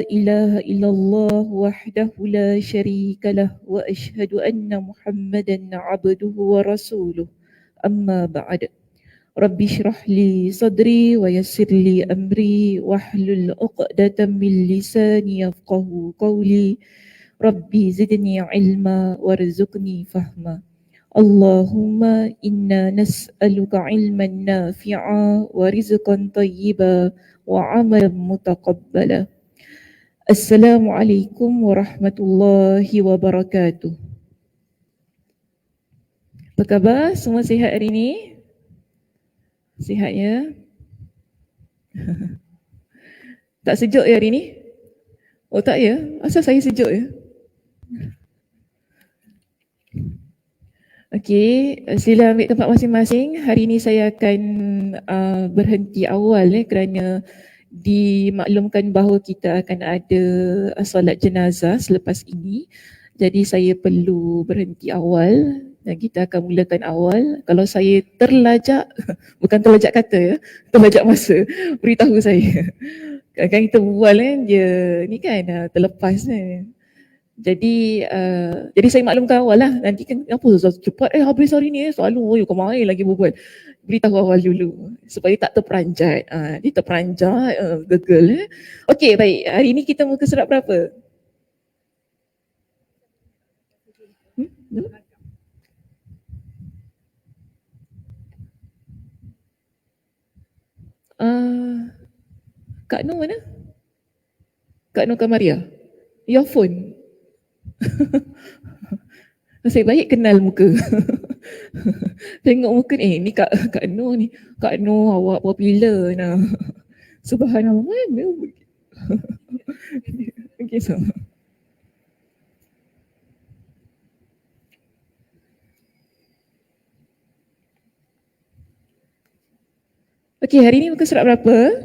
إله إلا الله وحده لا شريك له وأشهد أن محمدا عبده ورسوله أما بعد رب اشرح لي صدري ويسر لي أمري واحلل عقدة من لساني يفقه قولي ربي زدني علما وارزقني فهما اللهم إنا نسألك علما نافعا ورزقا طيبا وعملا متقبلا. Assalamualaikum warahmatullahi wabarakatuh. Apa khabar? Semua sihat hari ini? Sihat ya? Tak sejuk ya hari ini? Oh tak ya? Asal saya sejuk ya? Okey, sila ambil tempat masing-masing. Hari ini saya akan berhenti awal kerana dimaklumkan bahawa kita akan ada solat jenazah selepas ini. Jadi saya perlu berhenti awal dan kita akan mulakan awal. Kalau saya terlajak, bukan terlajak kata ya, terlajak masa, beritahu saya. Kadang-kadang kita berbual dia ni kan terlepas kan. Jadi saya maklumkan awal lah. Nanti kan apa cepat habis hari ni selalu kau main lagi berbual. Beritahu awal dulu supaya tak terperanjat. Dia terperanjat, gegel. Okey, baik. Hari ni kita muka surat berapa? Kak Nur mana? Kak Nur Kamaria? Your phone? Nasib baik kenal muka. Tengok muka ni Kak Nur ni. Kak Nur awak popular nah. Subhanallah. Okay, so. Okey, hari ni muka surat berapa?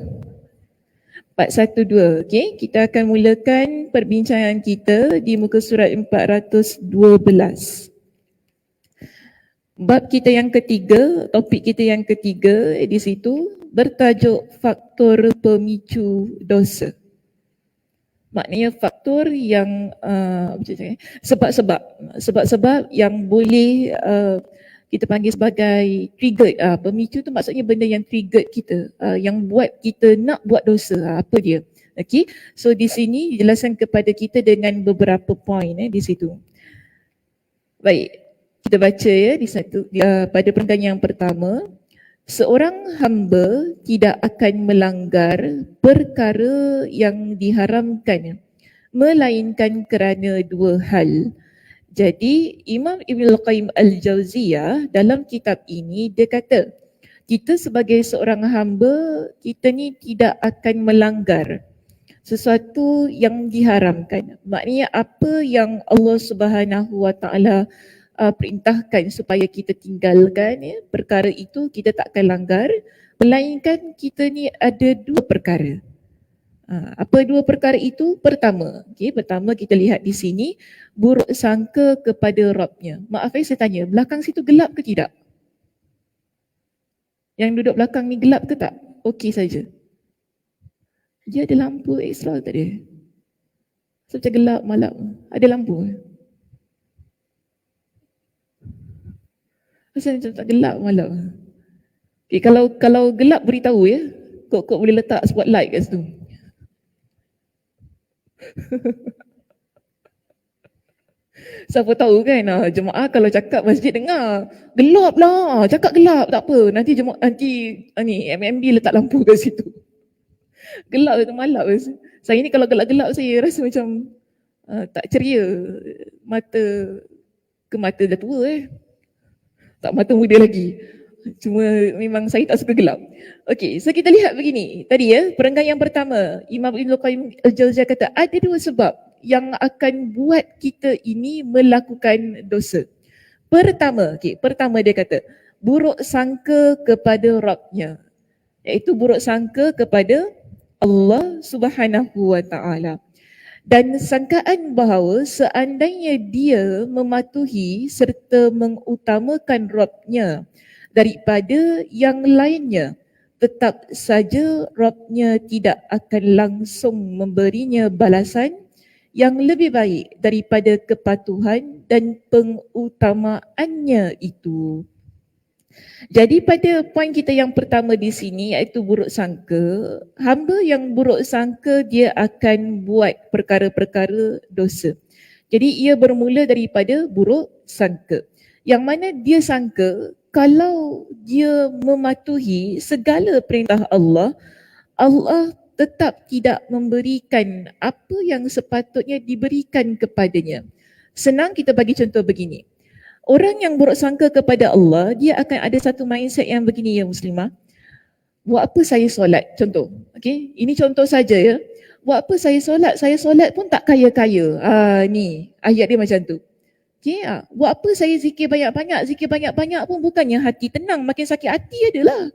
412. Okey, kita akan mulakan perbincangan kita di muka surat 412. Bab kita yang ketiga, topik kita yang ketiga di situ bertajuk faktor pemicu dosa. Maknanya faktor yang sebab-sebab yang boleh kita panggil sebagai trigger. Pemicu tu maksudnya benda yang trigger kita, yang buat kita nak buat dosa. Apa dia? Okey. So di sini dijelaskan kepada kita dengan beberapa poin di situ. Baik. Kita baca ya di satu pada perenggan yang pertama. Seorang hamba tidak akan melanggar perkara yang diharamkan melainkan kerana dua hal. Jadi Imam Ibn Al-Qayyim Al-Jauziyah dalam kitab ini dia kata kita sebagai seorang hamba kita ni tidak akan melanggar sesuatu yang diharamkan. Maknanya apa yang Allah Subhanahu Wa Taala perintahkan supaya kita tinggalkan perkara itu kita tak akan langgar, melainkan kita ni ada dua perkara. Apa dua perkara itu? Pertama kita lihat di sini buruk sangka kepada Rabbnya. Maaf saya tanya, belakang situ gelap ke tidak? Yang duduk belakang ni gelap ke tak? Okey saja. Dia ada lampu ekstra tak dia? Macam gelap malam. Ada lampu? Macam tak gelap malam. Okay, kalau gelap beritahu ya. Kok boleh letak spotlight kat situ. Siapa tahu kan jemaah kalau cakap masjid dengar. Gelap lah, cakap gelap tak apa. Nanti MMB letak lampu kat situ. Gelap tu malap. Saya ni kalau gelap-gelap saya rasa macam tak ceria. Mata dah tua tak mata muda lagi. Cuma memang saya tak suka gelap. Okey, so kita lihat begini. Tadi perenggan yang pertama, Imam Ibn Qayyim Al-Jauziyah kata ada dua sebab yang akan buat kita ini melakukan dosa. Pertama dia kata buruk sangka kepada Rabbnya. Iaitu buruk sangka kepada Allah Subhanahu Wa Taala. Dan sangkaan bahawa seandainya dia mematuhi serta mengutamakan Rabbnya daripada yang lainnya, tetap saja Rabbnya tidak akan langsung memberinya balasan yang lebih baik daripada kepatuhan dan pengutamaannya itu. Jadi pada poin kita yang pertama di sini iaitu buruk sangka, hamba yang buruk sangka dia akan buat perkara-perkara dosa. Jadi ia bermula daripada buruk sangka. Yang mana dia sangka kalau dia mematuhi segala perintah Allah, Allah tetap tidak memberikan apa yang sepatutnya diberikan kepadanya. Senang kita bagi contoh begini. Orang yang buruk sangka kepada Allah, dia akan ada satu mindset yang begini ya Muslimah. Buat apa saya solat? Contoh. Okay? Ini contoh saja ya. Buat apa saya solat pun tak kaya-kaya. Ni ayat dia macam tu. Okay? Buat apa saya zikir banyak-banyak pun bukannya hati tenang, makin sakit hati adalah.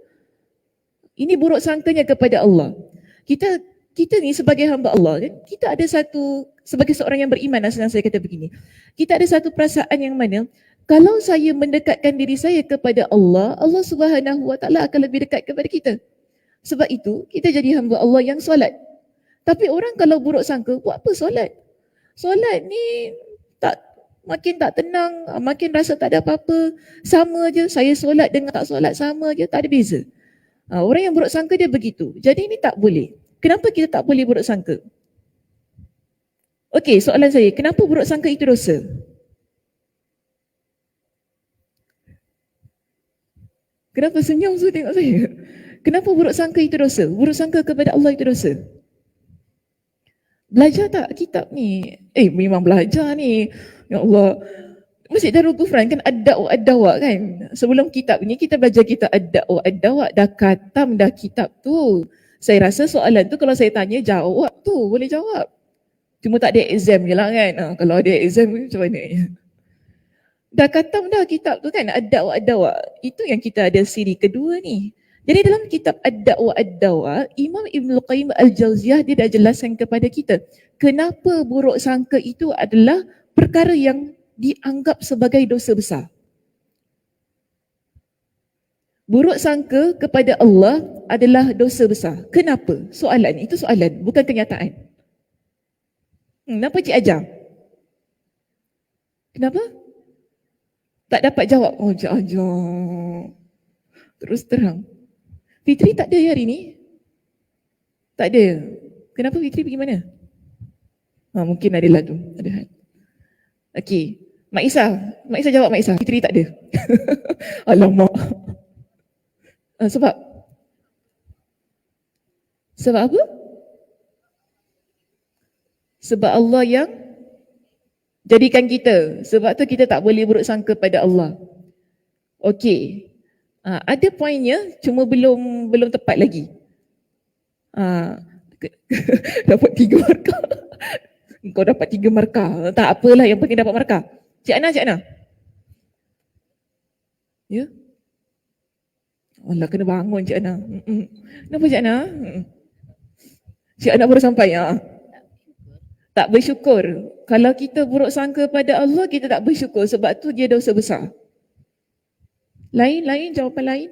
Ini buruk sangkanya kepada Allah. Kita ni sebagai hamba Allah, kita ada satu, sebagai seorang yang beriman, senang saya kata begini. Kita ada satu perasaan yang mana, kalau saya mendekatkan diri saya kepada Allah, Allah Subhanahu Wa Taala akan lebih dekat kepada kita. Sebab itu, kita jadi hamba Allah yang solat. Tapi orang kalau buruk sangka, buat apa solat? Solat ni makin tak tenang, makin rasa tak ada apa-apa. Sama je, saya solat dengan tak solat sama je, tak ada beza. Orang yang buruk sangka dia begitu. Jadi ini tak boleh. Kenapa kita tak boleh buruk sangka? Okey, soalan saya, kenapa buruk sangka itu dosa? Kenapa senyum tu tengok saya? Kenapa buruk sangka itu dosa? Buruk sangka kepada Allah itu dosa. Belajar tak kitab ni? Memang belajar ni. Ya Allah. Masjid Darul Ghufran kan ad-da'wa kan? Sebelum kitab ni kita belajar kitab ad-da'wa. Dah khatam dah kitab tu. Saya rasa soalan tu kalau saya tanya jawab tu. Boleh jawab. Cuma tak ada exam je lah kan? Kalau ada exam macam mana ya? Dah khatam dah kitab tu kan, ad-da'wa. Itu yang kita ada siri kedua ni. Jadi dalam kitab ad-da'wa, Imam Ibn Qayyim Al-Jauziyah dia dah jelaskan kepada kita kenapa buruk sangka itu adalah perkara yang dianggap sebagai dosa besar. Buruk sangka kepada Allah adalah dosa besar. Kenapa? Soalan, itu soalan, bukan kenyataan. Kenapa Cik ajar? Kenapa? Tak dapat jawab. Cik ajar. Terus terang. Fitri tak ada hari ni? Tak ada. Kenapa Fitri pergi mana? Mungkin adalah tu. Ada. Okey. Mak Isa jawab Mak Isa. Fitri tak ada. Alamak. Sebab apa? Sebab Allah yang jadikan kita. Sebab tu kita tak boleh buruk sangka pada Allah. Okey. Ada poinnya, cuma belum tepat lagi. Dapat 3 markah. Kau dapat 3 markah. Tak apalah, yang penting dapat markah. Cik Ana. Ya? Allah, kena bangun Cik Ana. Kenapa Cik Ana? Cik Ana baru sampai. Tak bersyukur. Kalau kita buruk sangka pada Allah, kita tak bersyukur. Sebab tu dia dosa besar. Lain, jawapan lain.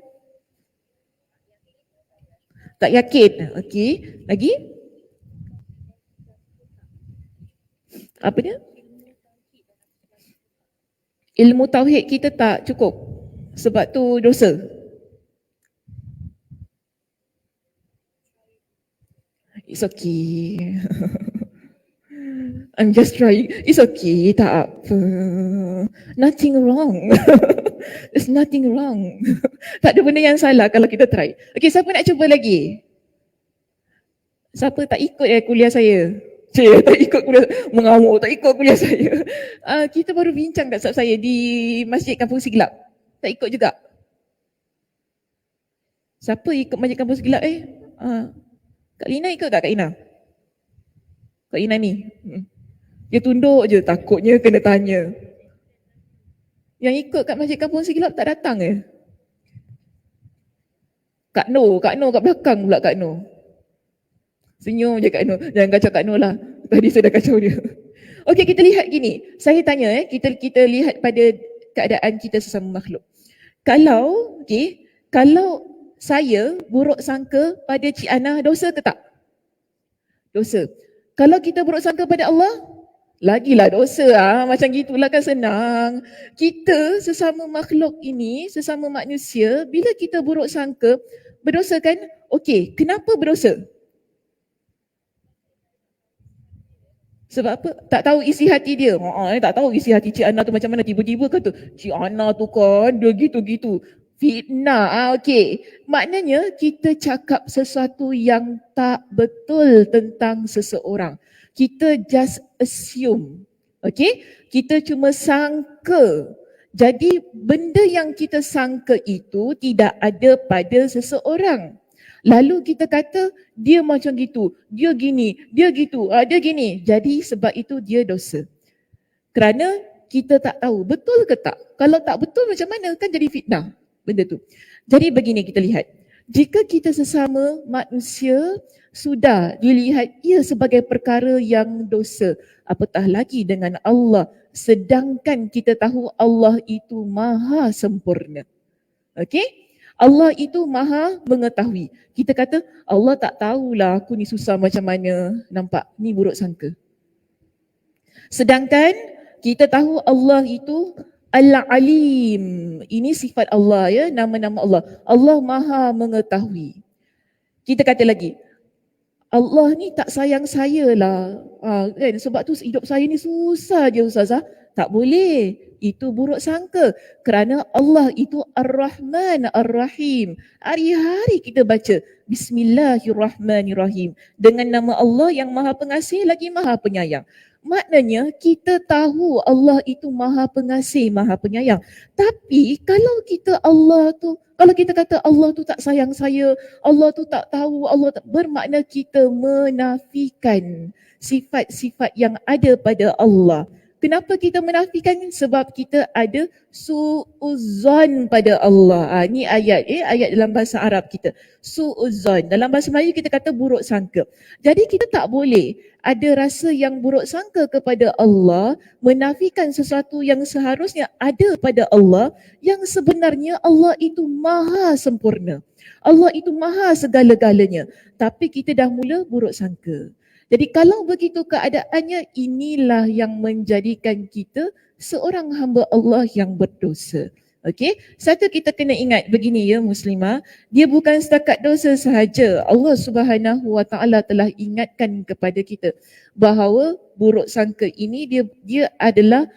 Tak yakin. Okey. Lagi? Apa dia? Ilmu tauhid kita tak cukup. Sebab tu dosa. It's okay. I'm just trying. It's okay, tak apa. Nothing wrong. There's nothing wrong. Tak ada benda yang salah kalau kita try. Okay, siapa nak cuba lagi? Siapa tak ikut kuliah saya? Tak ikut kuliah, mengamuk, tak ikut kuliah saya. Kita baru bincang tak sahabat saya di Masjid Kampung Siglap. Tak ikut juga. Siapa ikut Masjid Kampung Siglap Kak Lina ikut tak Kak Lina? Kak Lina ni. Dia tunduk je, takutnya kena tanya. Yang ikut kat Masjid Kampung Siglap tak datang ke? Kak Noh kat belakang pula Kak Noh. Senyum je Kak Noh. Jangan kacau Kak Noh lah. Tadi saya dah kacau dia. Okey, kita lihat gini. Saya tanya kita lihat pada keadaan kita sesama makhluk. Kalau saya buruk sangka pada Cik Ana dosa ke tak? Dosa. Kalau kita buruk sangka pada Allah, lagilah dosa. Macam gitulah kan senang. Kita sesama makhluk ini, sesama manusia, bila kita buruk sangka, berdosa kan? Okey, kenapa berdosa? Sebab apa? Tak tahu isi hati dia. Tak tahu isi hati Cik Ana tu macam mana. Tiba-tiba kata, Cik Ana tu kan dia gitu-gitu. Fitnah. Okey. Maknanya kita cakap sesuatu yang tak betul tentang seseorang. Kita just assume. Okey? Kita cuma sangka. Jadi benda yang kita sangka itu tidak ada pada seseorang. Lalu kita kata dia macam gitu, dia gini, dia gitu, dia gini. Jadi sebab itu dia dosa. Kerana kita tak tahu betul ke tak. Kalau tak betul macam mana kan jadi fitnah benda tu. Jadi begini kita lihat. Jika kita sesama manusia sudah dilihat ia sebagai perkara yang dosa, apatah lagi dengan Allah. Sedangkan kita tahu Allah itu maha sempurna. Okey? Allah itu maha mengetahui. Kita kata Allah tak tahulah aku ni susah macam mana. Nampak? Ni buruk sangka. Sedangkan kita tahu Allah itu Al-Alim. Ini sifat Allah ya, nama-nama Allah. Allah maha mengetahui. Kita kata lagi, Allah ni tak sayang saya lah. Kan? Sebab tu hidup saya ni susah je Ustazah. Tak boleh. Itu buruk sangka. Kerana Allah itu Ar-Rahman Ar-Rahim. Hari-hari kita baca Bismillahirrahmanirrahim. Dengan nama Allah yang maha pengasih lagi maha penyayang. Maknanya kita tahu Allah itu maha pengasih, maha penyayang. Tapi kalau kita kalau kita kata Allah tu tak sayang saya, Allah tu tak tahu, Allah tak, bermakna kita menafikan sifat-sifat yang ada pada Allah. Kenapa kita menafikan? Sebab kita ada su'uzan pada Allah. Ni ayat ayat dalam bahasa Arab kita. Su'uzan. Dalam bahasa Melayu kita kata buruk sangka. Jadi kita tak boleh ada rasa yang buruk sangka kepada Allah, menafikan sesuatu yang seharusnya ada pada Allah, yang sebenarnya Allah itu maha sempurna. Allah itu maha segala-galanya. Tapi kita dah mula buruk sangka. Jadi kalau begitu keadaannya, inilah yang menjadikan kita seorang hamba Allah yang berdosa. Okey, satu kita kena ingat begini ya muslimah, dia bukan setakat dosa sahaja. Allah Subhanahu Wa Taala telah ingatkan kepada kita bahawa buruk sangka ini dia adalah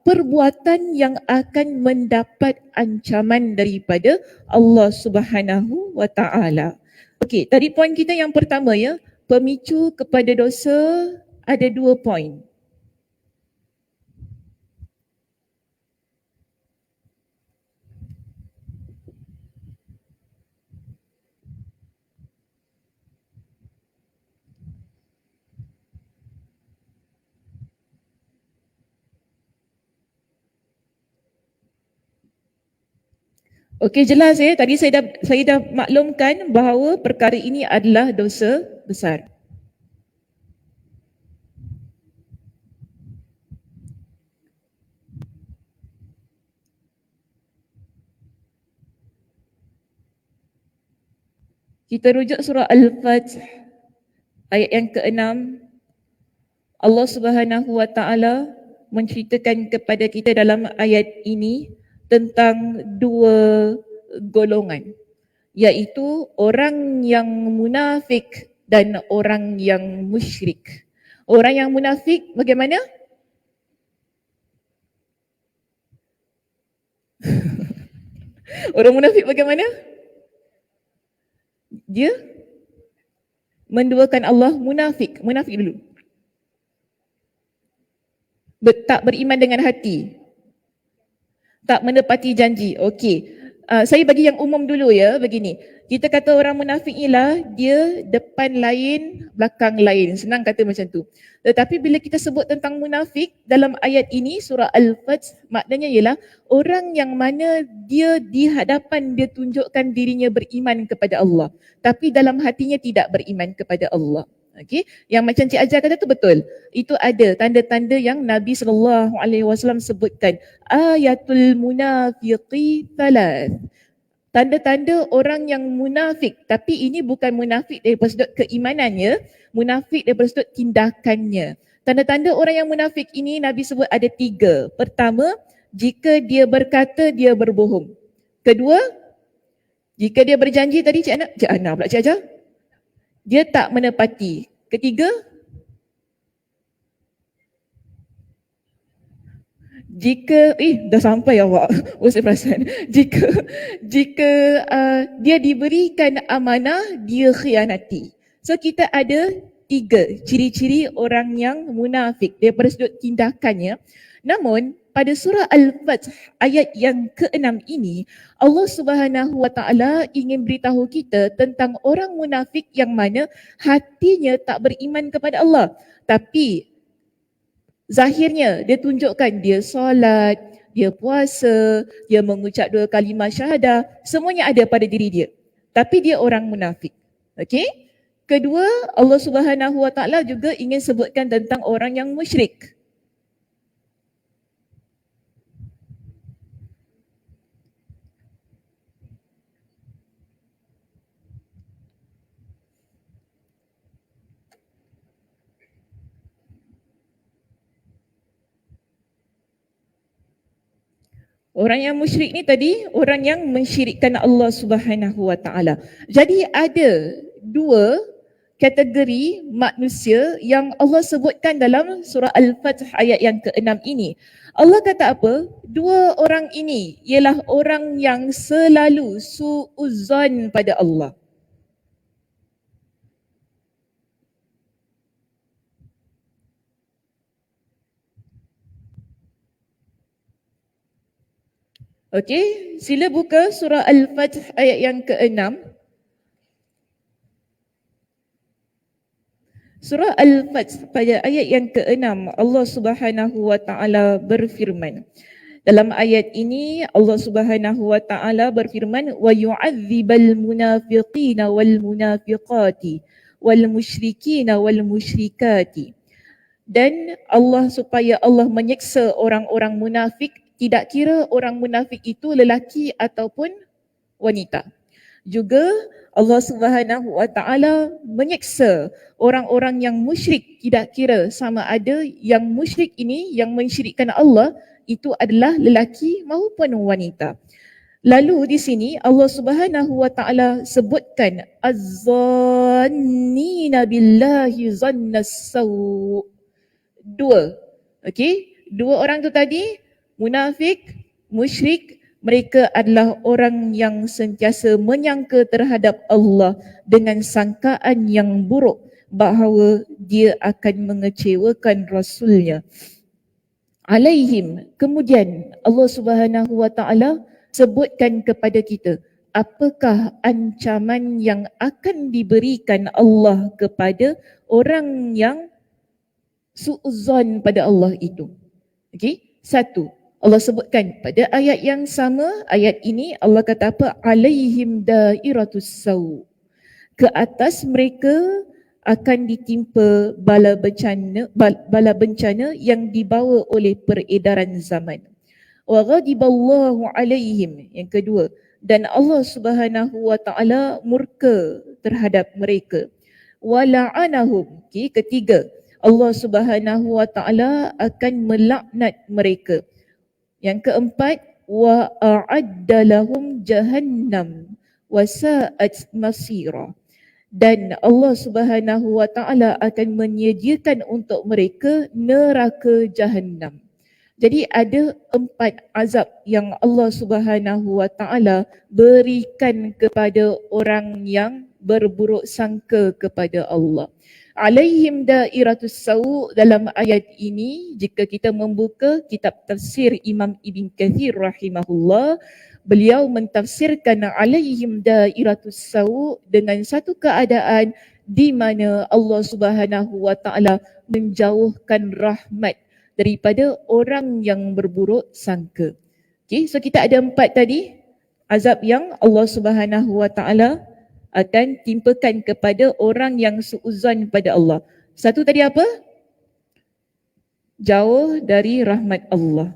perbuatan yang akan mendapat ancaman daripada Allah Subhanahu Wa Taala. Okey, tadi poin kita yang pertama ya, pemicu kepada dosa ada 2 poin. Okey, jelas ya. Tadi saya dah maklumkan bahawa perkara ini adalah dosa besar. Kita rujuk surah Al-Fatih ayat yang ke-6. Allah Subhanahu Wa Taala menceritakan kepada kita dalam ayat ini tentang 2 golongan, iaitu orang yang munafik dan orang yang musyrik. Orang yang munafik bagaimana? Orang munafik bagaimana? Dia menduakan Allah, munafik. Munafik dulu. Tak beriman dengan hati. Tak menepati janji. Okey. Saya bagi yang umum dulu ya, begini. Kita kata orang munafik ialah dia depan lain, belakang lain. Senang kata macam tu. Tetapi bila kita sebut tentang munafik dalam ayat ini, surah Al-Fatih, maknanya ialah orang yang mana dia di hadapan dia tunjukkan dirinya beriman kepada Allah. Tapi dalam hatinya tidak beriman kepada Allah. Okey, yang macam Cik Ajar kata tu betul. Itu ada tanda-tanda yang Nabi SAW sebutkan. Ayatul munafiqi thalath. Tanda-tanda orang yang munafik, tapi ini bukan munafik daripada sudut keimanannya, munafik daripada sudut tindakannya. Tanda-tanda orang yang munafik ini Nabi sebut ada 3. Pertama, jika dia berkata dia berbohong. Kedua, jika dia berjanji tadi Cik Ana pula Cik Ajar, dia tak menepati. Ketiga, jika dah sampai awak. Oh saya perasan. Jika dia diberikan amanah, dia khianati. So kita ada 3 ciri-ciri orang yang munafik daripada sudut tindakannya. Namun pada surah Al-Fath ayat yang ke-6 ini, Allah Subhanahu Wa Taala ingin beritahu kita tentang orang munafik yang mana hatinya tak beriman kepada Allah, tapi zahirnya dia tunjukkan dia solat, dia puasa, dia mengucap 2 kalimah syahadah, semuanya ada pada diri dia. Tapi dia orang munafik. Okey? Kedua, Allah Subhanahu Wa Taala juga ingin sebutkan tentang orang yang musyrik. Orang yang musyrik ni tadi, orang yang mensyirikkan Allah Subhanahu Wa Taala. Jadi ada 2 kategori manusia yang Allah sebutkan dalam surah Al-Fath ayat yang ke-6 ini. Allah kata apa? 2 orang ini ialah orang yang selalu su'uzan pada Allah. Okey, sila buka surah Al-Fath ayat yang ke-6. Surah Al-Fath pada ayat yang ke-6, Allah Subhanahu Wa Taala berfirman. Dalam ayat ini Allah Subhanahu Wa Taala berfirman, wa yu'adzibal munafiqina wal munafiqati wal musyrikina wal musyrikati. Dan supaya Allah menyeksa orang-orang munafik, tidak kira orang munafik itu lelaki ataupun wanita. Juga Allah Subhanahu Wa Taala menyeksa orang-orang yang musyrik, tidak kira sama ada yang musyrik ini yang mensyirikkan Allah itu adalah lelaki maupun wanita. Lalu di sini Allah Subhanahu Wa Taala sebutkan az-zannina billahi zannas saw. 2. Okey, 2 orang tu tadi munafik, musyrik, mereka adalah orang yang sentiasa menyangka terhadap Allah dengan sangkaan yang buruk bahawa dia akan mengecewakan Rasulnya. Alaihim, kemudian Allah Subhanahu Wa Taala sebutkan kepada kita apakah ancaman yang akan diberikan Allah kepada orang yang su'uzan pada Allah itu. Okey, 1. Allah sebutkan pada ayat yang sama, ayat ini Allah kata apa? Alaihim dairatus saw. Ke atas mereka akan ditimpa bala bencana yang dibawa oleh peredaran zaman. Wa ghadiballahu alaihim, yang kedua, dan Allah Subhanahu Wa Taala murka terhadap mereka. Wa la'anahum, ketiga, Allah Subhanahu Wa Taala akan melaknat mereka. Yang keempat, wa a'adda lahum jahannam wa sa'at masira. Dan Allah Subhanahu Wa Taala akan menyediakan untuk mereka neraka jahannam. Jadi ada 4 azab yang Allah Subhanahu Wa Taala berikan kepada orang yang berburuk sangka kepada Allah. Alaihim dairatus saw, dalam ayat ini jika kita membuka kitab tafsir Imam Ibn Kathir rahimahullah, beliau mentafsirkan alaihim dairatus saw dengan satu keadaan di mana Allah Subhanahu Wa Taala menjauhkan rahmat daripada orang yang berburuk sangka. Okay, so kita ada 4 tadi azab yang Allah Subhanahu Wa Taala akan timpakan kepada orang yang suuzan pada Allah. Satu tadi apa? Jauh dari rahmat Allah.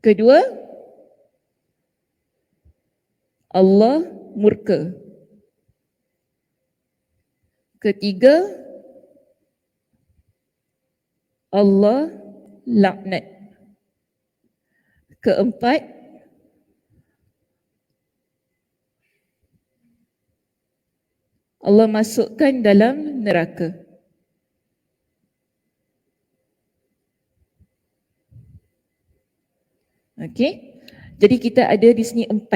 Kedua, Allah murka. Ketiga, Allah laknat. Keempat, Allah masukkan dalam neraka. Okey. Jadi kita ada di sini 4.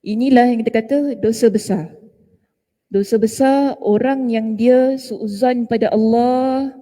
Inilah yang kita kata dosa besar. Dosa besar orang yang dia suuzan pada Allah.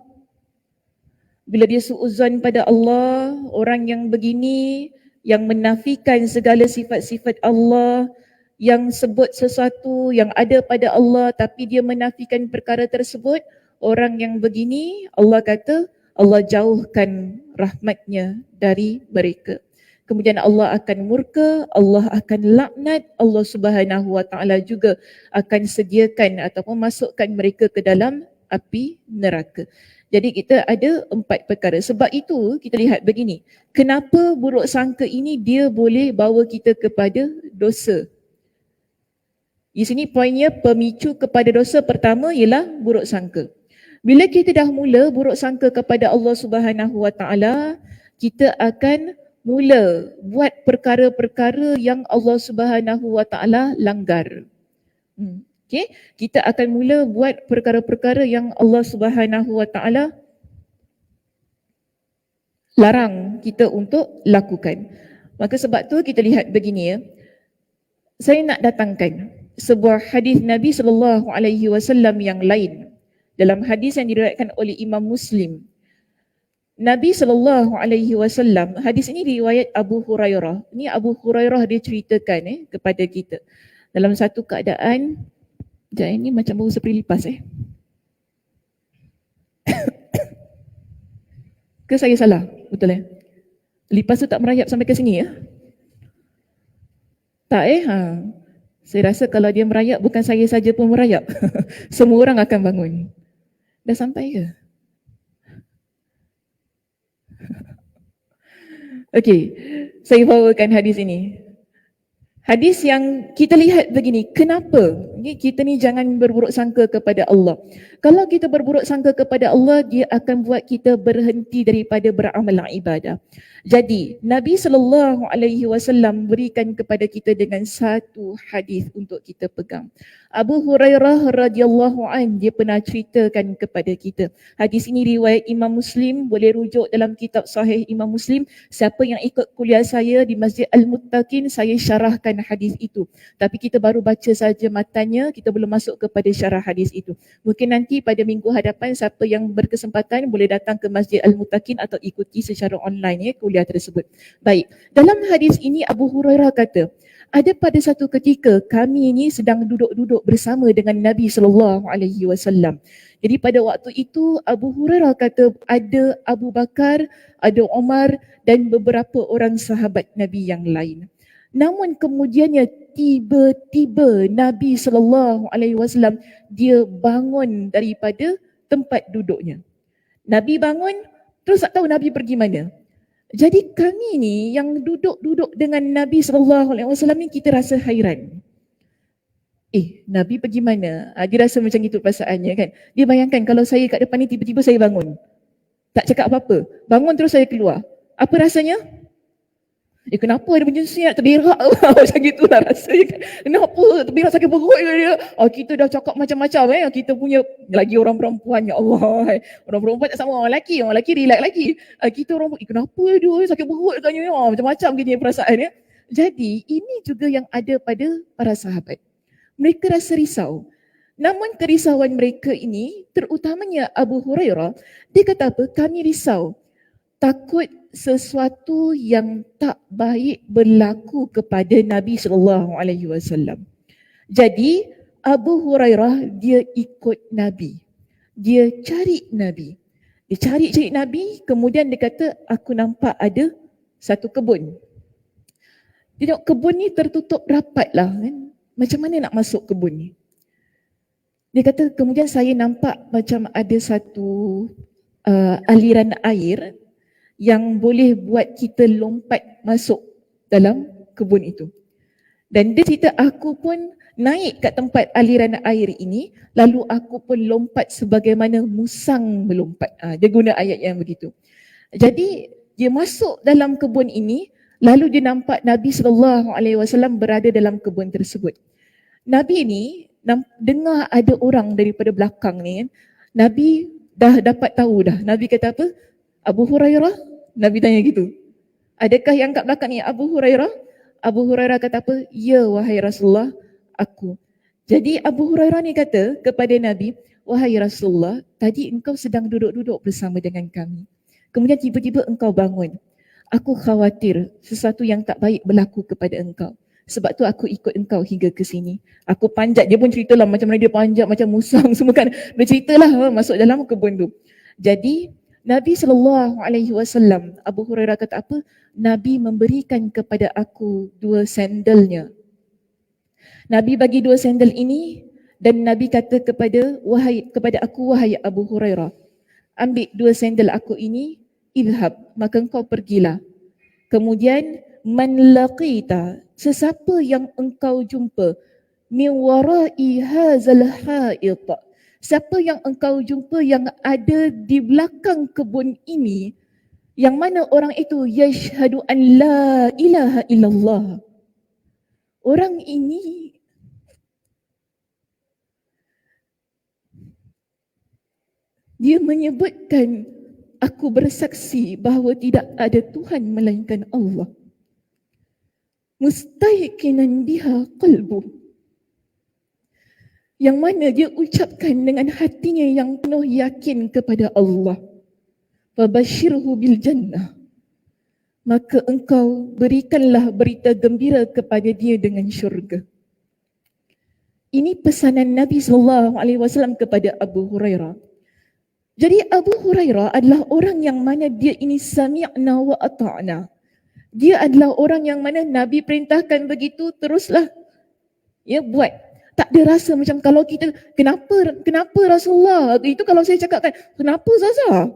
Bila dia suuzan pada Allah, orang yang begini, yang menafikan segala sifat-sifat Allah, yang sebut sesuatu yang ada pada Allah tapi dia menafikan perkara tersebut, orang yang begini, Allah kata, Allah jauhkan rahmatnya dari mereka. Kemudian Allah akan murka, Allah akan laknat, Allah Subhanahu Wa Taala juga akan sediakan ataupun masukkan mereka ke dalam api neraka. Jadi kita ada 4 perkara. Sebab itu kita lihat begini, kenapa buruk sangka ini dia boleh bawa kita kepada dosa. Di sini poinnya pemicu kepada dosa pertama ialah buruk sangka. Bila kita dah mula buruk sangka kepada Allah Subhanahu Wa Taala, kita akan mula buat perkara-perkara yang Allah Subhanahu Wa Taala langgar. Okay? Kita akan mula buat perkara-perkara yang Allah Subhanahu Wa Taala larang kita untuk lakukan. Maka sebab tu kita lihat begini ya. Saya nak datangkan sebuah hadis Nabi SAW yang lain. Dalam hadis yang diriwayatkan oleh Imam Muslim, Nabi SAW, hadis ini riwayat Abu Hurairah. Ini Abu Hurairah dia ceritakan kepada kita. Dalam satu keadaan, sekejap ini macam baru seperti lipas Ke saya salah? Betul Lipas tu tak merayap sampai ke sini ya? Tak Saya rasa kalau dia merayap bukan saya saja pun merayap. Semua orang akan bangun. Dah sampai ke? Okey, saya bawakan hadis ini. Hadis yang kita lihat begini, kenapa kita ni jangan berburuk sangka kepada Allah. Kalau kita berburuk sangka kepada Allah, dia akan buat kita berhenti daripada beramal ibadah. Jadi Nabi SAW berikan kepada kita dengan satu hadis untuk kita pegang. Abu Hurairah radhiyallahu an dia pernah ceritakan kepada kita. Hadis ini riwayat Imam Muslim, boleh rujuk dalam kitab Sahih Imam Muslim. Siapa yang ikut kuliah saya di Masjid Al-Muttaqin, saya syarahkan hadis itu. Tapi kita baru baca saja matanya, kita belum masuk kepada syarah hadis itu. Mungkin nanti pada minggu hadapan siapa yang berkesempatan boleh datang ke Masjid Al-Muttaqin atau ikuti secara online kuliah tersebut. Baik, dalam hadis ini Abu Hurairah kata, ada pada satu ketika kami ini sedang duduk-duduk bersama dengan Nabi SAW. Jadi pada waktu itu Abu Hurairah kata ada Abu Bakar, ada Umar dan beberapa orang sahabat Nabi yang lain. Namun kemudiannya tiba-tiba Nabi SAW dia bangun daripada tempat duduknya. Nabi bangun, terus tak tahu Nabi pergi mana. Jadi kami ni yang duduk-duduk dengan Nabi SAW ni kita rasa hairan. Nabi pergi mana? Dia rasa macam itu perasaannya kan. Dia bayangkan kalau saya kat depan ni tiba-tiba saya bangun. Tak cakap apa-apa. Bangun terus saya keluar. Apa rasanya? Kenapa dia punya siap terberak macam gitulah rasanya kan. Kenapa terberak sakit perut ke dia? Kita dah cakap macam-macam kita punya lagi orang perempuan, ya Allah. Orang perempuan tak sama orang lelaki relax lagi. Kita orang kenapa dia sakit perut katanya macam-macam gini perasaan ya. Jadi ini juga yang ada pada para sahabat. Mereka rasa risau. Namun kerisauan mereka ini terutamanya Abu Hurairah, dia kata apa? Kami risau. Takut sesuatu yang tak baik berlaku kepada Nabi SAW. Jadi Abu Hurairah dia ikut Nabi. Dia cari Nabi. Dia cari Nabi, kemudian dia kata aku nampak ada satu kebun. Dia tengok kebun ni tertutup rapat lah kan. Macam mana nak masuk kebun ni? Dia kata kemudian saya nampak macam ada satu aliran air yang boleh buat kita lompat masuk dalam kebun itu. Dan dia cerita, aku pun naik kat tempat aliran air ini, lalu aku pun lompat sebagaimana musang melompat. Dia guna ayat yang begitu. Jadi dia masuk dalam kebun ini, lalu dia nampak Nabi SAW berada dalam kebun tersebut. Nabi ni dengar ada orang daripada belakang ni kan. Nabi dah dapat tahu dah. Nabi kata apa? Abu Hurairah? Nabi tanya gitu. Adakah yang kat belakang ni Abu Hurairah? Abu Hurairah kata apa? Ya wahai Rasulullah, aku. Jadi Abu Hurairah ni kata kepada Nabi, wahai Rasulullah, tadi engkau sedang duduk-duduk bersama dengan kami. Kemudian tiba-tiba engkau bangun. Aku khawatir sesuatu yang tak baik berlaku kepada engkau. Sebab tu aku ikut engkau hingga ke sini. Aku panjat, dia pun ceritalah macam mana dia panjat macam musang semua kan. Dia ceritalah masuk dalam kebun tu. Jadi Nabi SAW, Abu Hurairah kata apa? Nabi memberikan kepada aku 2 sandalnya. Nabi bagi 2 sandal ini dan Nabi kata kepada aku, wahai Abu Hurairah, ambil 2 sandal aku ini, idhab, maka engkau pergilah. Kemudian man laqita, sesiapa yang engkau jumpa, min wara'i hadzal ha'id, siapa yang engkau jumpa yang ada di belakang kebun ini, yang mana orang itu yashhadu an la ilaha illallah. Orang ini dia menyebutkan, aku bersaksi bahawa tidak ada Tuhan melainkan Allah. Mustayqinan biha qalbu. Yang mana dia ucapkan dengan hatinya yang penuh yakin kepada Allah. Fabashirhu bil jannah. Maka engkau berikanlah berita gembira kepada dia dengan syurga. Ini pesanan Nabi SAW kepada Abu Hurairah. Jadi Abu Hurairah adalah orang yang mana dia ini sami'na wa ata'na. Dia adalah orang yang mana Nabi perintahkan begitu, teruslah buat. Tak ada rasa macam kalau kita, kenapa Rasulullah? Itu kalau saya cakapkan, kenapa Zaza?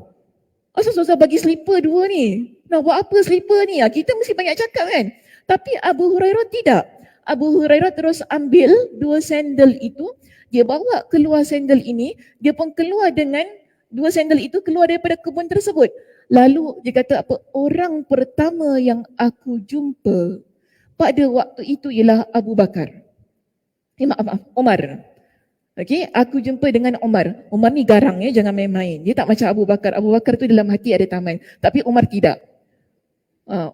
Asal Zaza bagi slipper 2 ni? Nak buat apa slipper ni? Kita mesti banyak cakap kan? Tapi Abu Hurairah tidak. Abu Hurairah terus ambil 2 sandal itu, dia bawa keluar sandal ini, dia pun keluar dengan 2 sandal itu keluar daripada kebun tersebut. Lalu dia kata apa? Orang pertama yang aku jumpa pada waktu itu ialah Abu Bakar. Maaf, Umar. Okey, aku jumpa dengan Umar. Umar ni garang jangan main-main. Dia tak macam Abu Bakar. Abu Bakar tu dalam hati ada taman. Tapi Umar tidak.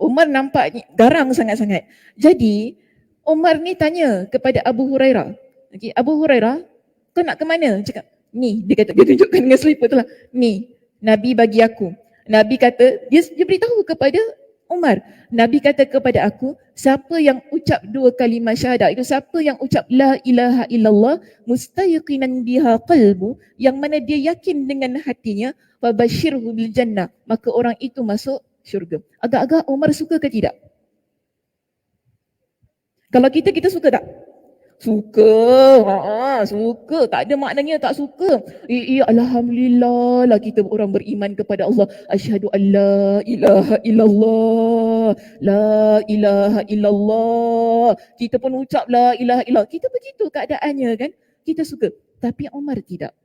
Umar nampak garang sangat-sangat. Jadi Umar ni tanya kepada Abu Hurairah. Okey, Abu Hurairah, kau nak ke mana? Cakap, ni, dia kata, dia tunjukkan dengan slipper tu lah. Ni, Nabi bagi aku. Nabi kata, dia beritahu kepada Umar. Nabi kata kepada aku, siapa yang ucap 2 kalimah syahadat, itu siapa yang ucap la ilaha illallah, mustayqinan biha qalbu, yang mana dia yakin dengan hatinya, fabashirhu bil jannah, maka orang itu masuk syurga. Agak-agak Umar suka ke tidak? Kalau kita suka tak? Suka, suka. Tak ada maknanya tak suka. Alhamdulillah lah kita orang beriman kepada Allah. Asyhadu an la ilaha illallah. La ilaha illallah. Kita pun ucap la ilaha illallah. Kita begitu keadaannya kan. Kita suka. Tapi Umar tidak.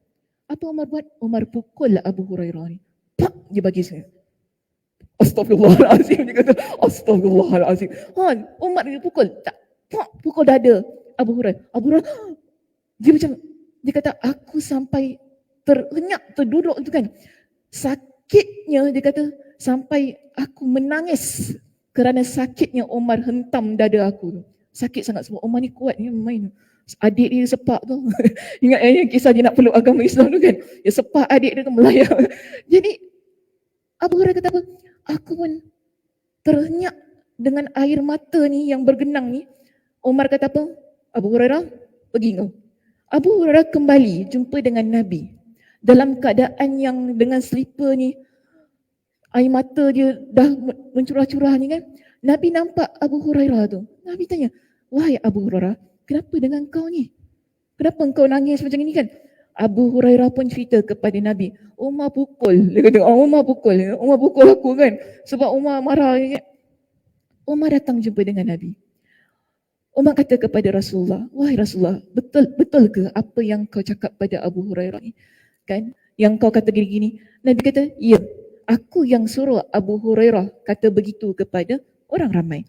Apa Umar buat? Umar pukul Abu Hurairah ni. Pak, dia bagi saya. Astaghfirullahalazim. Dia kata astaghfirullahalazim. Umar dia pukul. Tak. Pak, pukul dada Abu Hurairah. Abu Hurairah dia kata aku sampai terhenyak, terduduk itu kan. Sakitnya dia kata sampai aku menangis kerana sakitnya Umar hentam dada aku. Sakit sangat sebab Umar ni kuat ni main. Adik dia sepak tu. Ingat kisah dia nak peluk agama Islam tu kan. Dia sepak adik dia tu melayang. Jadi Abu Hurairah kata apa? Aku pun terhenyak dengan air mata ni yang bergenang ni. Umar kata apa? Abu Hurairah, pergi kau. Abu Hurairah kembali jumpa dengan Nabi. Dalam keadaan yang dengan slipper ni, air mata dia dah mencurah-curah ni kan. Nabi nampak Abu Hurairah tu. Nabi tanya, wahai Abu Hurairah, kenapa dengan kau ni? Kenapa engkau nangis macam ini kan? Abu Hurairah pun cerita kepada Nabi, Umar pukul. Dia kata, Umar pukul aku kan. Sebab Umar marah. Umar datang jumpa dengan Nabi. Umar kata kepada Rasulullah, wahai Rasulullah, betul ke apa yang kau cakap pada Abu Hurairah ni? Kan? Yang kau kata gini-gini. Nabi kata, ya, aku yang suruh Abu Hurairah kata begitu kepada orang ramai.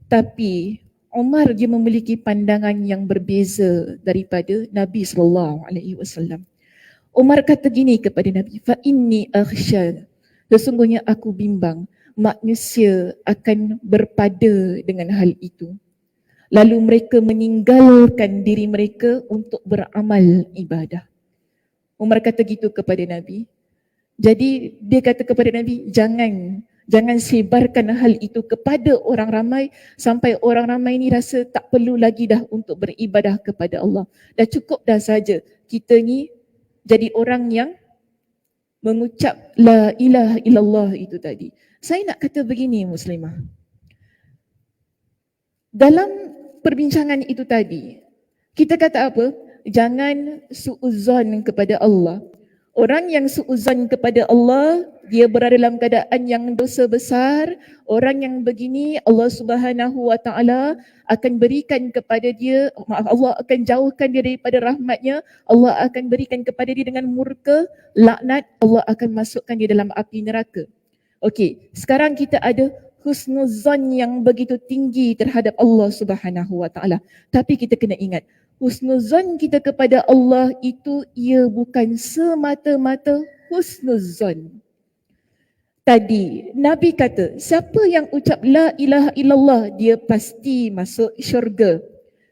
Tapi Umar dia memiliki pandangan yang berbeza daripada Nabi SAW. Umar kata gini kepada Nabi, fa inni akhsha, sesungguhnya aku bimbang manusia akan berpada dengan hal itu. Lalu mereka meninggalkan diri mereka untuk beramal ibadah. Umar kata gitu kepada Nabi. Jadi dia kata kepada Nabi, jangan sebarkan hal itu kepada orang ramai sampai orang ramai ni rasa tak perlu lagi dah untuk beribadah kepada Allah. Dah cukup dah saja kita ni jadi orang yang mengucap la ilaha illallah itu tadi. Saya nak kata begini muslimah. Dalam perbincangan itu tadi, kita kata apa? Jangan su'uzan kepada Allah. Orang yang su'uzan kepada Allah, dia berada dalam keadaan yang dosa besar. Orang yang begini, Allah Subhanahu Wa Taala akan berikan kepada dia, Allah akan jauhkan dia daripada rahmatnya. Allah akan berikan kepada dia dengan murka, laknat. Allah akan masukkan dia dalam api neraka. Okey, sekarang kita ada husnuzan yang begitu tinggi terhadap Allah Subhanahu Wa Taala. Tapi kita kena ingat, husnuzan kita kepada Allah itu ia bukan semata-mata husnuzan. Tadi Nabi kata, siapa yang ucap la ilaha illallah dia pasti masuk syurga.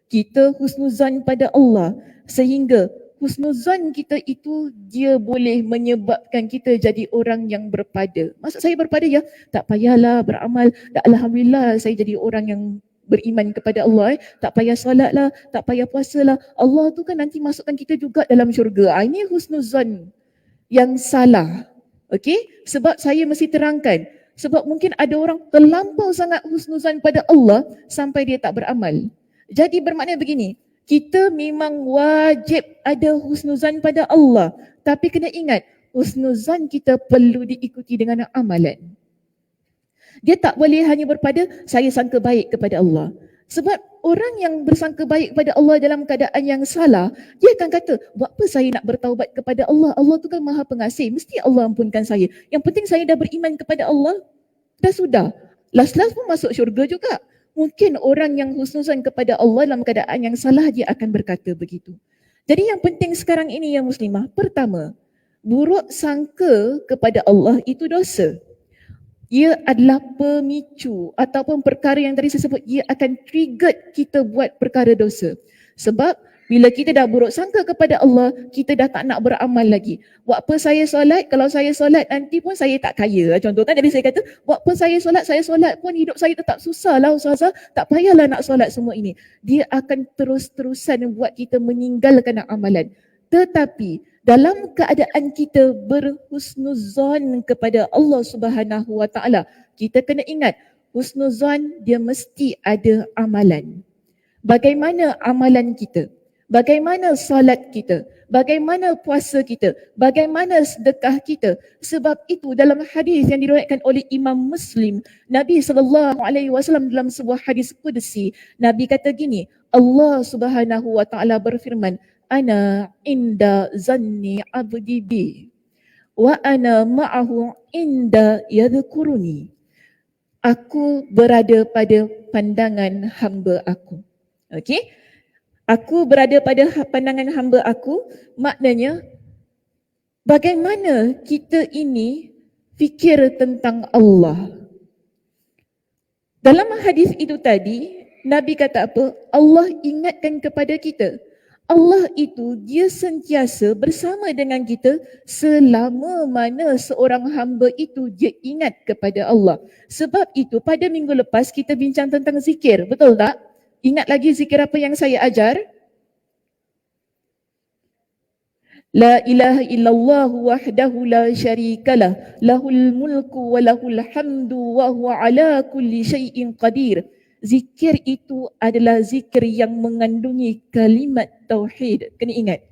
Kita husnuzan pada Allah sehingga husnuzan kita itu dia boleh menyebabkan kita jadi orang yang berpada. Maksud saya berpada ya, tak payahlah beramal. Alhamdulillah saya jadi orang yang beriman kepada Allah. Tak payah solat lah, tak payah puasa lah. Allah tu kan nanti masukkan kita juga dalam syurga. Ini husnuzan yang salah. Okey? Sebab saya mesti terangkan. Sebab mungkin ada orang terlampau sangat husnuzan pada Allah sampai dia tak beramal. Jadi bermakna begini, kita memang wajib ada husnuzan pada Allah. Tapi kena ingat, husnuzan kita perlu diikuti dengan amalan. Dia tak boleh hanya berpada saya sangka baik kepada Allah. Sebab orang yang bersangka baik kepada Allah dalam keadaan yang salah, dia akan kata, buat apa saya nak bertaubat kepada Allah? Allah tu kan maha pengasih, mesti Allah ampunkan saya. Yang penting saya dah beriman kepada Allah, dah sudah. Last-last pun masuk syurga juga. Mungkin orang yang husnuzan kepada Allah dalam keadaan yang salah, dia akan berkata begitu. Jadi yang penting sekarang ini ya muslimah, pertama, buruk sangka kepada Allah itu dosa. Ia adalah pemicu ataupun perkara yang tadi saya sebut, ia akan trigger kita buat perkara dosa. Sebab bila kita dah buruk sangka kepada Allah, kita dah tak nak beramal lagi. Buat apa saya solat? Kalau saya solat nanti pun saya tak kaya. Contoh kan, jadi saya kata, buat apa saya solat pun hidup saya tetap susah lah Ustazah. Tak payahlah nak solat semua ini. Dia akan terus-terusan buat kita meninggalkan amalan. Tetapi dalam keadaan kita berhusnuzan kepada Allah Subhanahu Wa Taala, kita kena ingat husnuzan dia mesti ada amalan. Bagaimana amalan kita? Bagaimana salat kita? Bagaimana puasa kita? Bagaimana sedekah kita? Sebab itu dalam hadis yang diriwayatkan oleh Imam Muslim, Nabi SAW dalam sebuah hadis qudsi, Nabi kata gini, Allah Subhanahu Wa Taala berfirman, ana inda zanni abdi bi wa ana ma'ahu inda yadhkuruni. Aku berada pada pandangan hamba aku. Okey? Aku berada pada pandangan hamba aku, maknanya bagaimana kita ini fikir tentang Allah. Dalam hadis itu tadi, Nabi kata apa? Allah ingatkan kepada kita. Allah itu dia sentiasa bersama dengan kita selama mana seorang hamba itu dia ingat kepada Allah. Sebab itu pada minggu lepas kita bincang tentang zikir, betul tak? Ingat lagi zikir apa yang saya ajar? La ilaha illallah wahdahu la syarikalah, lahul mulku wa lahul hamdu wa huwa ala kulli syai'in qadir. Zikir itu adalah zikir yang mengandungi kalimat tauhid. Kena ingat.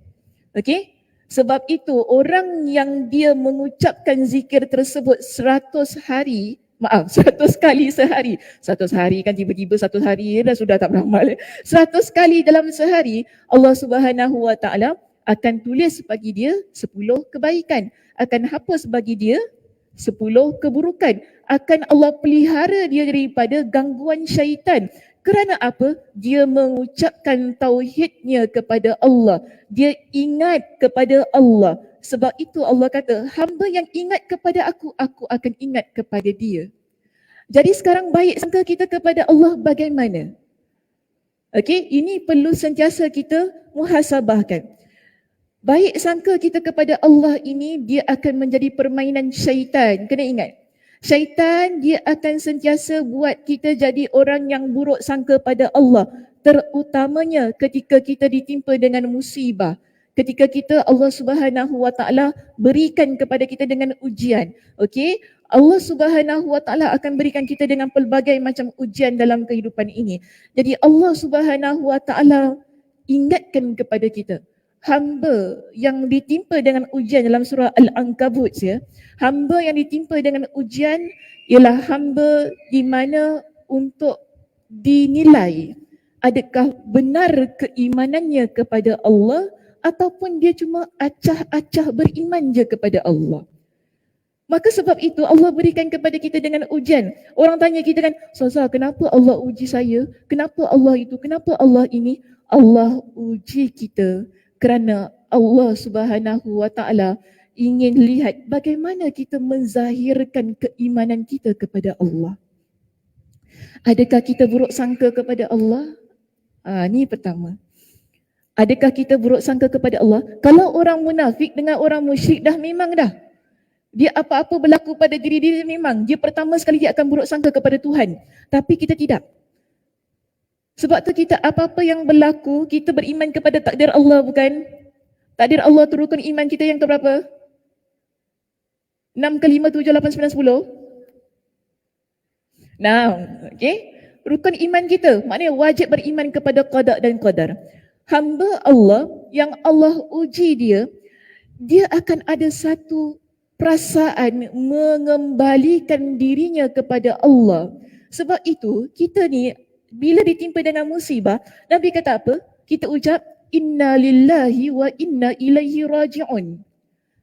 Okey? Sebab itu orang yang dia mengucapkan zikir tersebut 100 kali sehari. 100 hari kan tiba-tiba 100 hari dah sudah tak beramal. 100 kali dalam sehari, Allah Subhanahu Wa Taala akan tulis bagi dia 10 kebaikan, akan hapus bagi dia 10 keburukan, akan Allah pelihara dia daripada gangguan syaitan. Kerana apa? Dia mengucapkan tauhidnya kepada Allah. Dia ingat kepada Allah. Sebab itu Allah kata, hamba yang ingat kepada aku akan ingat kepada dia. Jadi sekarang baik sangka kita kepada Allah bagaimana? Okey, ini perlu sentiasa kita muhasabahkan. Baik sangka kita kepada Allah ini, dia akan menjadi permainan syaitan. Kena ingat. Syaitan dia akan sentiasa buat kita jadi orang yang buruk sangka pada Allah, terutamanya ketika kita ditimpa dengan musibah, ketika kita Allah Subhanahu Wa Taala berikan kepada kita dengan ujian. Okey, Allah Subhanahu Wa Taala akan berikan kita dengan pelbagai macam ujian dalam kehidupan ini. Jadi Allah Subhanahu Wa Taala ingatkan kepada kita, hamba yang ditimpa dengan ujian dalam surah Al-Ankabut ya. Hamba yang ditimpa dengan ujian ialah hamba di mana untuk dinilai adakah benar keimanannya kepada Allah ataupun dia cuma acah-acah beriman je kepada Allah. Maka sebab itu Allah berikan kepada kita dengan ujian. Orang tanya kita kan, Ustazah, kenapa Allah uji saya? Kenapa Allah itu? Kenapa Allah ini? Allah uji kita kerana Allah Subhanahu Wa Taala ingin lihat bagaimana kita menzahirkan keimanan kita kepada Allah. Adakah kita buruk sangka kepada Allah? Ni pertama. Adakah kita buruk sangka kepada Allah? Kalau orang munafik dengan orang musyrik dah memang dah. Dia apa-apa berlaku pada diri dia memang. Dia pertama sekali dia akan buruk sangka kepada Tuhan. Tapi kita tidak. Sebab tu kita apa-apa yang berlaku, kita beriman kepada takdir Allah bukan? Takdir Allah tu rukun iman kita yang keberapa? 6 ke 5, 7, 8, 9, 10? 6, okay? Rukun iman kita, maknanya wajib beriman kepada qada dan qadar. Hamba Allah yang Allah uji dia akan ada satu perasaan mengembalikan dirinya kepada Allah. Sebab itu kita ni bila ditimpa dengan musibah, Nabi kata apa? Kita ucap inna lillahi wa inna ilaihi raji'un.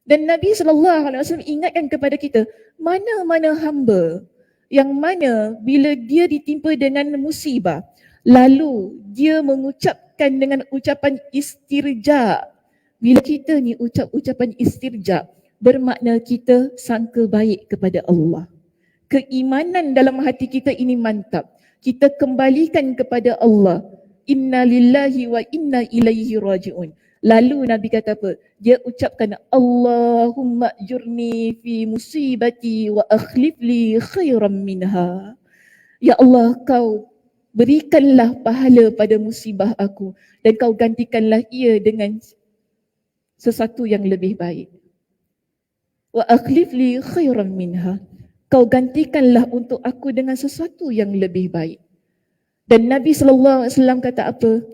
Dan Nabi SAW ingatkan kepada kita, mana-mana hamba yang mana bila dia ditimpa dengan musibah, lalu dia mengucapkan dengan ucapan istirja. Bila kita ni ucap ucapan istirja, bermakna kita sangka baik kepada Allah. Keimanan dalam hati kita ini mantap. Kita kembalikan kepada Allah. Inna lillahi wa inna ilaihi raji'un. Lalu Nabi kata apa? Dia ucapkan Allahumma ajurni fi musibati wa akhlif li khairan minha. Ya Allah, kau berikanlah pahala pada musibah aku dan kau gantikanlah ia dengan sesuatu yang lebih baik. Wa akhlif li khairan minha. Kau gantikanlah untuk aku dengan sesuatu yang lebih baik. Dan Nabi SAW kata apa?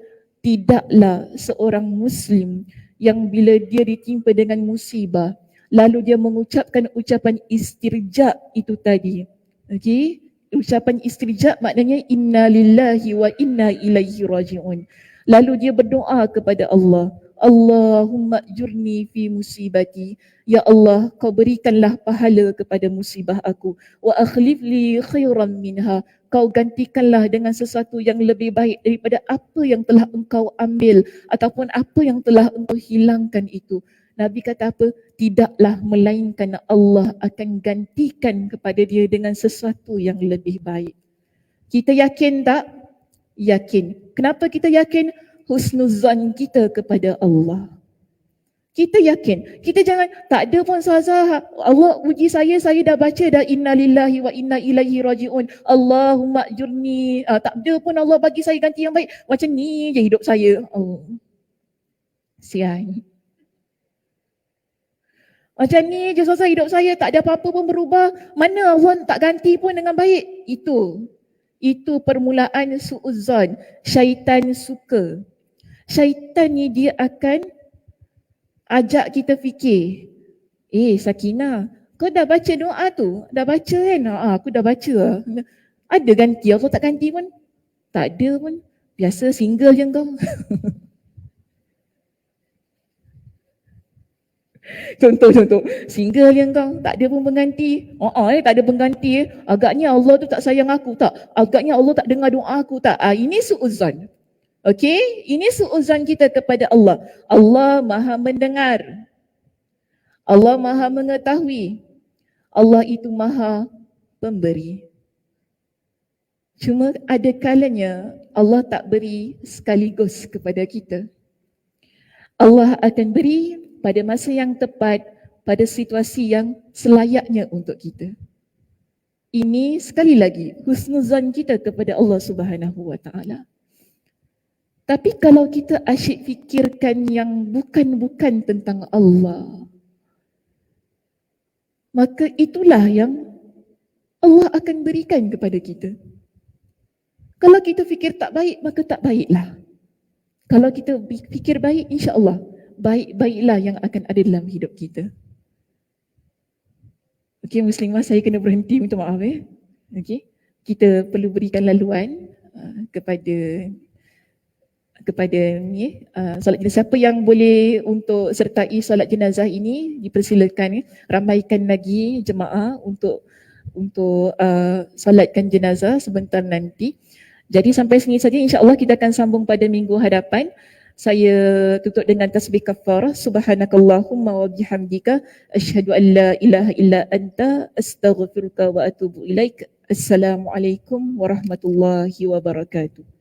Tidaklah seorang Muslim yang bila dia ditimpa dengan musibah, lalu dia mengucapkan ucapan istirja itu tadi. Okey? Ucapan istirja maknanya inna lillahi wa inna ilaihi raji'un. Lalu dia berdoa kepada Allah. Allahumma ajurni fi musibati. Ya Allah, kau berikanlah pahala kepada musibah aku. Wa akhlif li khairan minha. Kau gantikanlah dengan sesuatu yang lebih baik daripada apa yang telah engkau ambil ataupun apa yang telah engkau hilangkan itu. Nabi kata apa? Tidaklah melainkan Allah akan gantikan kepada dia dengan sesuatu yang lebih baik. Kita yakin tak? Yakin. Kenapa kita yakin? Husnuzan kita kepada Allah. Kita yakin. Kita jangan, tak ada pun Ustazah, Allah uji saya dah baca dah inna lillahi wa inna ilaihi raji'un. Allahumma ajurni. Tak ada pun Allah bagi saya ganti yang baik. Macam ni je hidup saya. Oh. Sian. Macam ni je Ustazah hidup saya, tak ada apa-apa pun berubah. Mana Allah tak ganti pun dengan baik. Itu permulaan su'uzzan. Syaitan suka. Syaitan ni dia akan ajak kita fikir, Sakinah, kau dah baca doa tu? Dah baca kan? Aku dah baca. Ada ganti? Allah tak ganti pun? Tak ada pun. Biasa single je kau. Contoh, single je kau. Tak ada pun pengganti. Tak ada pengganti. Agaknya Allah tu tak sayang aku tak? Agaknya Allah tak dengar doa aku tak? Ini su'uzan. Okey? Ini su'uzan kita kepada Allah. Allah Maha mendengar. Allah Maha mengetahui. Allah itu Maha pemberi. Cuma ada kalanya Allah tak beri sekaligus kepada kita. Allah akan beri pada masa yang tepat, pada situasi yang selayaknya untuk kita. Ini sekali lagi husnuzan kita kepada Allah Subhanahu wa taala. Tapi kalau kita asyik fikirkan yang bukan-bukan tentang Allah, maka itulah yang Allah akan berikan kepada kita. Kalau kita fikir tak baik, maka tak baiklah. Kalau kita fikir baik, insya-Allah baik-baiklah yang akan ada dalam hidup kita. Okey, Muslimah, saya kena berhenti, minta maaf Okey. Kita perlu berikan laluan kepada solat jenazah. Siapa yang boleh untuk sertai solat jenazah ini dipersilakan ramaikan lagi jemaah untuk solatkan jenazah sebentar nanti. Jadi sampai sini saja, insya-Allah kita akan sambung pada minggu hadapan. Saya tutup dengan tasbih kafarah. Subhanakallahumma wa bihamdika asyhadu an la ilaha illa anta astaghfiruka wa atubu ilaik. Assalamualaikum warahmatullahi wabarakatuh.